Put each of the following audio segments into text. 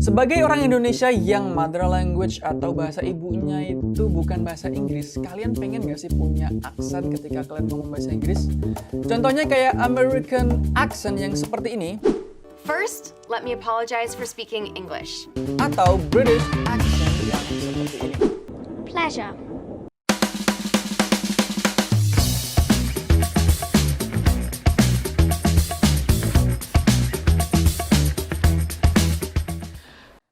Sebagai orang Indonesia yang mother language atau bahasa ibunya itu bukan bahasa Inggris, kalian pengen gak sih punya aksen ketika kalian ngomong bahasa Inggris? Contohnya kayak American accent yang seperti ini, First, let me apologize for speaking English. atau British accent yang seperti ini. Pleasure.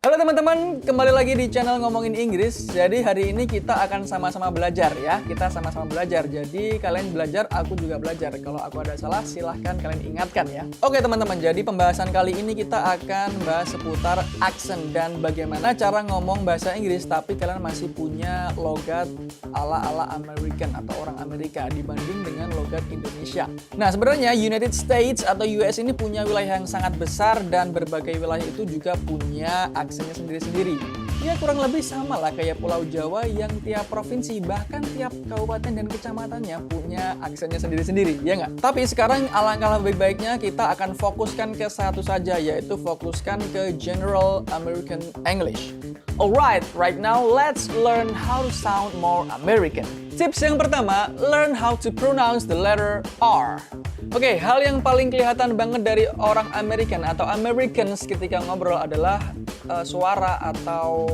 Halo teman-teman, kembali lagi di channel Ngomongin Inggris. Jadi hari ini kita akan sama-sama belajar ya. Kita sama-sama belajar. Jadi kalian belajar, aku juga belajar. Kalau aku ada salah, silahkan kalian ingatkan ya. Oke teman-teman, jadi pembahasan kali ini kita akan bahas seputar accent dan bagaimana cara ngomong bahasa Inggris tapi kalian masih punya logat ala-ala American atau orang Amerika dibanding dengan logat Indonesia. Nah sebenarnya United States atau US ini punya wilayah yang sangat besar dan berbagai wilayah itu juga punya aksennya sendiri-sendiri. Ya kurang lebih sama lah kayak Pulau Jawa yang tiap provinsi bahkan tiap kabupaten dan kecamatannya punya aksennya sendiri-sendiri, ya nggak? Tapi sekarang alangkah lebih baiknya kita akan fokuskan ke satu saja, yaitu fokuskan ke General American English. Alright, right now let's learn how to sound more American. Tips yang pertama, learn how to pronounce the letter R. Oke, hal yang paling kelihatan banget dari orang American atau Americans ketika ngobrol adalah suara atau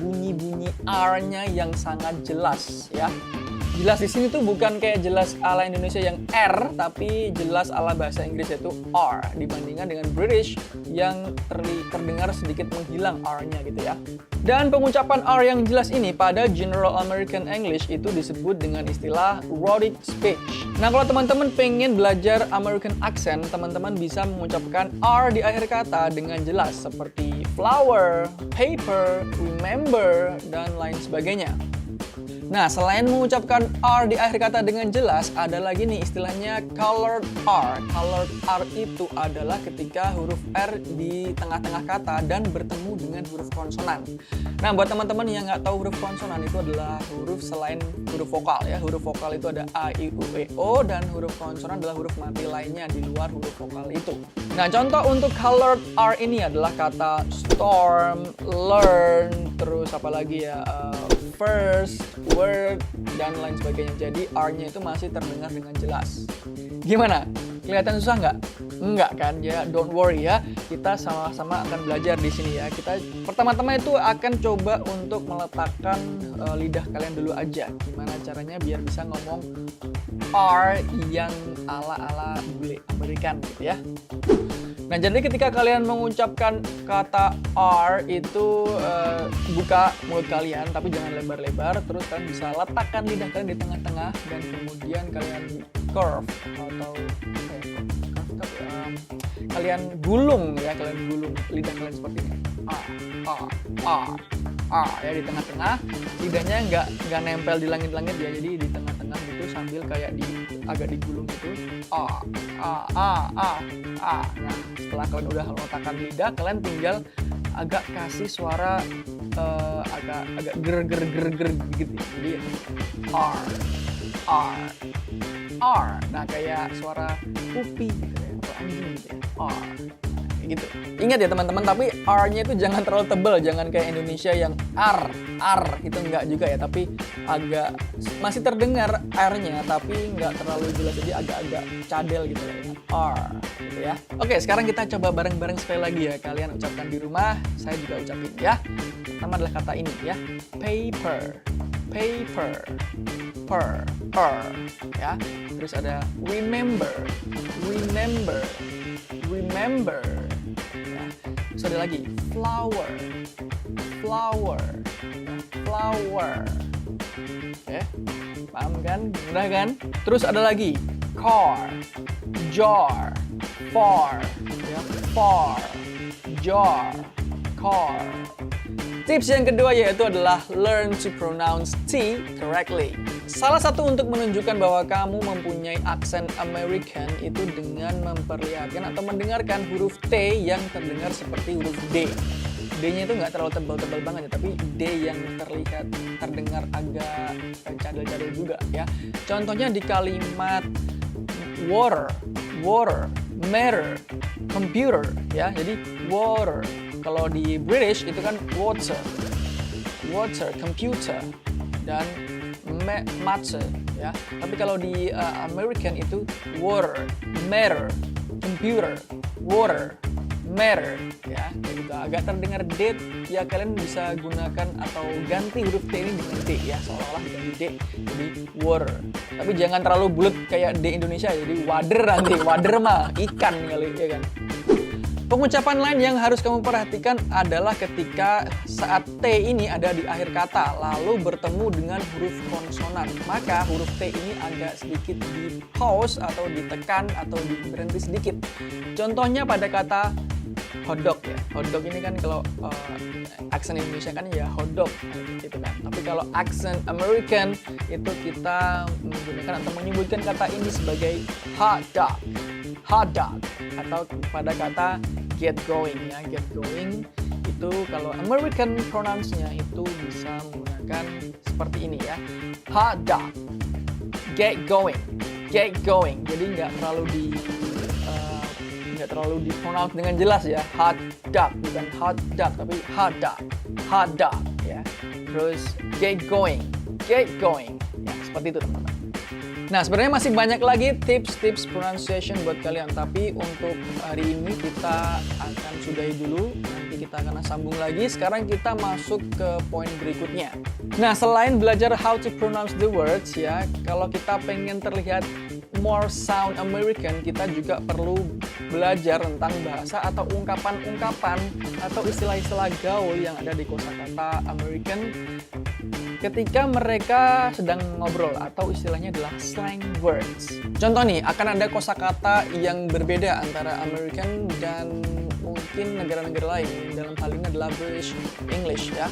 bunyi-bunyi R-nya yang sangat jelas ya. Jelas di sini tuh bukan kayak jelas ala Indonesia yang R, tapi jelas ala bahasa Inggris yaitu R dibandingkan dengan British yang terdengar sedikit menghilang R-nya gitu ya. Dan pengucapan R yang jelas ini pada General American English itu disebut dengan istilah rhotic speech. Nah, kalau teman-teman pengen belajar American accent, teman-teman bisa mengucapkan R di akhir kata dengan jelas seperti flower, paper, remember, dan lain sebagainya. Nah, selain mengucapkan R di akhir kata dengan jelas, ada lagi nih istilahnya colored R. Colored R itu adalah ketika huruf R di tengah-tengah kata dan bertemu dengan huruf konsonan. Nah, buat teman-teman yang nggak tahu huruf konsonan itu adalah huruf selain huruf vokal ya. Huruf vokal itu ada A, I, U, E, O, dan huruf konsonan adalah huruf mati lainnya di luar huruf vokal itu. Nah, contoh untuk colored R ini adalah kata storm, learn, terus apa lagi ya, first, word, dan lain sebagainya. Jadi R-nya itu masih terdengar dengan jelas. Gimana? Kelihatan susah nggak? Enggak kan? Ya, don't worry ya. Kita sama-sama akan belajar di sini ya. Kita pertama-tama itu akan coba untuk meletakkan lidah kalian dulu aja. Gimana caranya biar bisa ngomong R yang ala-ala bule American gitu ya. Nah, jadi ketika kalian mengucapkan kata R itu buka mulut kalian, tapi jangan lebar-lebar. Terus kalian bisa letakkan lidah kalian di tengah-tengah dan kemudian kalian curve atau kalian gulung ya, kalian gulung lidah kalian seperti ini. Ya di tengah-tengah, lidahnya nggak nempel di langit-langit ya, jadi di tengah-tengah gitu sambil kayak agak digulung gitu. Nah, setelah kalian udah meletakkan lidah, kalian tinggal agak kasih suara agak ger gitu. Jadi R. Nah, kayak suara pupi gitu ya, atau anjing gitu ya. R. Gitu. Ingat ya teman-teman, tapi R-nya itu jangan terlalu tebal, jangan kayak Indonesia yang R itu enggak juga ya, tapi agak masih terdengar R-nya tapi enggak terlalu jelas, jadi agak-agak cadel gitu ya. R gitu ya. Oke, sekarang kita coba bareng-bareng sekali lagi ya. Kalian ucapkan di rumah, saya juga ucapin ya. Pertama adalah kata ini ya. Paper. Ya. Terus ada remember. Ya. Terus ada lagi flower. Oke, paham kan? Mudah kan? Terus ada lagi car, jar, far, ya, jar, car. Tips yang kedua yaitu adalah learn to pronounce T correctly. Salah satu untuk menunjukkan bahwa kamu mempunyai aksen American itu dengan memperlihatkan atau mendengarkan huruf T yang terdengar seperti huruf D. D-nya itu nggak terlalu tebal-tebal banget ya, tapi D yang terdengar agak cadel-cadel juga ya. Contohnya di kalimat water, matter, computer ya. Jadi water, Kalau di British itu kan water, computer, dan matter ya. Tapi kalau di American itu water, matter, computer, water, matter ya. Gitu. Agak terdengar D ya, kalian bisa gunakan atau ganti huruf T ini dengan D ya, seolah-olah diganti D jadi water. Tapi jangan terlalu bulat kayak D Indonesia, jadi wader nanti. Wader mah ikan kali ya kan. Pengucapan lain yang harus kamu perhatikan adalah ketika saat T ini ada di akhir kata lalu bertemu dengan huruf konsonan. Maka huruf T ini agak sedikit di pause atau ditekan atau berhenti sedikit. Contohnya pada kata hotdog ya. Hotdog ini kan kalau aksen Indonesia kan ya hotdog gitu kan. Tapi kalau aksen American itu kita menggunakan atau menyebutkan kata ini sebagai hot dog. Hot dog atau pada kata get going ya. Get going itu kalau American pronounce-nya itu bisa menggunakan seperti ini ya. Hot dog. Get going. Get going. Jadi nggak terlalu di-pronounce dengan jelas ya. Hot dog, bukan hot dog tapi hot dog. Hot dog ya. Terus get going. Get going. Ya, seperti itu teman-teman. Nah, sebenarnya masih banyak lagi tips-tips pronunciation buat kalian, tapi untuk hari ini kita akan sudahi dulu. Nanti kita akan sambung lagi. Sekarang kita masuk ke poin berikutnya. Nah, selain belajar how to pronounce the words ya, kalau kita pengen terlihat more sound American, kita juga perlu belajar tentang bahasa atau ungkapan-ungkapan atau istilah-istilah gaul yang ada di kosakata American ketika mereka sedang ngobrol atau istilahnya adalah slang words. Contoh nih, akan ada kosakata yang berbeda antara American dan mungkin negara-negara lain. Dalam hal ini adalah British English ya.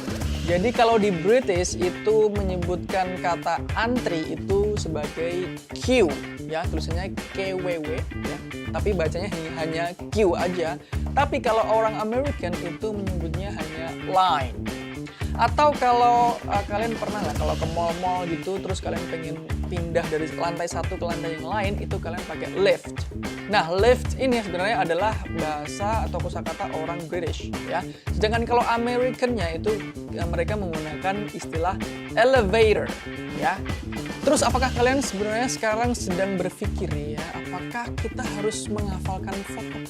Jadi kalau di British itu menyebutkan kata antri itu sebagai queue ya, tulisannya KWW ya. Tapi bacanya hanya Q aja. Tapi kalau orang American itu menyebutnya hanya line. Atau kalau kalian pernah nggak kalau ke mall-mall gitu terus kalian pengen pindah dari lantai satu ke lantai yang lain, itu kalian pakai lift. Nah, lift ini sebenarnya adalah bahasa atau kosakata orang British ya. Sedangkan kalau American-nya itu mereka menggunakan istilah elevator ya. Terus apakah kalian sebenarnya sekarang sedang berpikir ya, apakah kita harus menghafalkan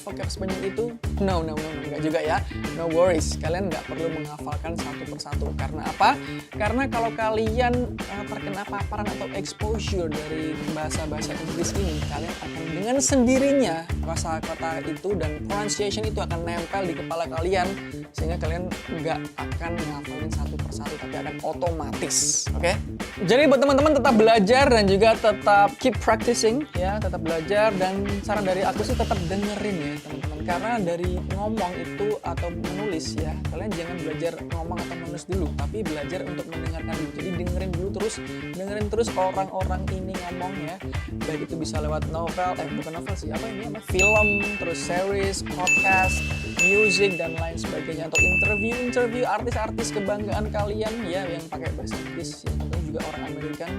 vocab sebanyak itu? No, enggak juga ya. No worries, kalian nggak perlu menghafalkan satu persatu. Karena apa? Karena kalau kalian terkena paparan atau exposure dari bahasa-bahasa Inggris ini, kalian akan dengan sendirinya kosakata itu dan pronunciation itu akan nempel di kepala kalian, sehingga kalian nggak akan menghafalin satu persatu, tapi akan otomatis. Oke? Jadi buat teman-teman tetap belajar dan juga tetap keep practicing ya, tetap belajar, dan saran dari aku sih tetap dengerin ya teman-teman, karena dari ngomong itu atau menulis ya, kalian jangan belajar ngomong atau menulis dulu, tapi belajar untuk mendengarkan dulu. Jadi dengerin terus orang-orang ini ngomong ya, baik itu bisa lewat novel, bukan novel sih, film, terus series, podcast, music dan lain sebagainya, atau interview artis-artis kebanggaan kalian ya yang pakai bahasa Inggris ya, tentunya juga orang American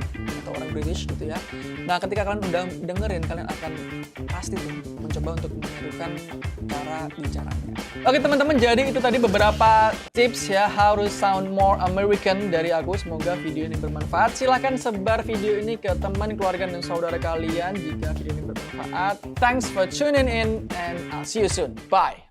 atau orang British gitu ya. Nah, ketika kalian udah dengerin, kalian akan pasti tuh mencoba untuk menirukan cara bicaranya. Oke teman-teman, jadi itu tadi beberapa tips ya how to sound more American dari aku. Semoga video ini bermanfaat. Silahkan sebar video ini ke teman, keluarga, dan saudara kalian jika video ini bermanfaat. Thanks for tuning in and I'll see you soon. Bye.